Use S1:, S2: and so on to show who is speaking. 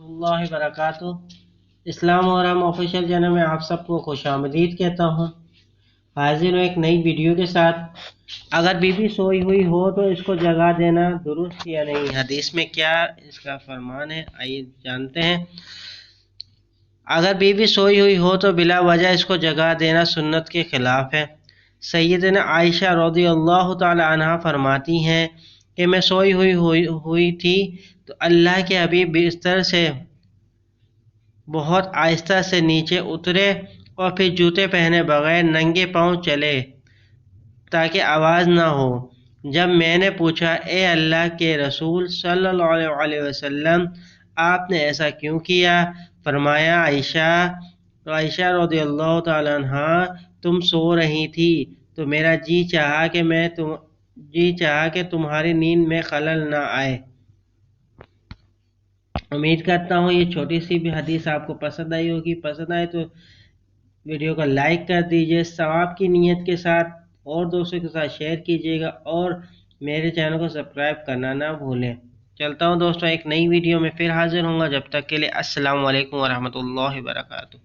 S1: रहमतुल्लाहि व बरकातुहू। इस्लाम और हम ऑफिशियल चैनल में आप सबको खुशामदीद कहता हूँ। हाजिर हूँ एक नई वीडियो के साथ। अगर बीवी सोई हुई हो तो इसको जगा देना दुरुस्त या नहीं, हदीस में क्या इसका फरमान है, आइए जानते हैं। अगर बीवी सोई हुई हो तो बिला वजह इसको जगा देना सुन्नत के खिलाफ है। सैयदना आयशा रज़ियल्लाहु ताला अन्हा फरमाती हैं कि मैं सोई हुई थी तो अल्लाह के हबीब बिस्तर से बहुत आहिस्ता से नीचे उतरे और फिर जूते पहने बगैर नंगे पांव चले ताकि आवाज़ ना हो। जब मैंने पूछा, ए अल्लाह के रसूल सल्लल्लाहु अलैहि वसल्लम, आपने ऐसा क्यों किया? फरमाया, आयशा रज़ियल्लाहु ताला अन्हा, तुम सो रही थी तो मेरा जी चाहा कि तुम्हारी नींद में खलल ना आए। उम्मीद करता हूँ ये छोटी सी भी हदीस आपको पसंद आई होगी। पसंद आए तो वीडियो को लाइक कर दीजिए सवाब की नीयत के साथ, और दोस्तों के साथ शेयर कीजिएगा और मेरे चैनल को सब्सक्राइब करना ना भूलें। चलता हूँ दोस्तों, एक नई वीडियो में फिर हाजिर होऊंगा। जब तक के लिए अस्सलाम वालेकुम व रहमतुल्लाहि व बरकातुहू।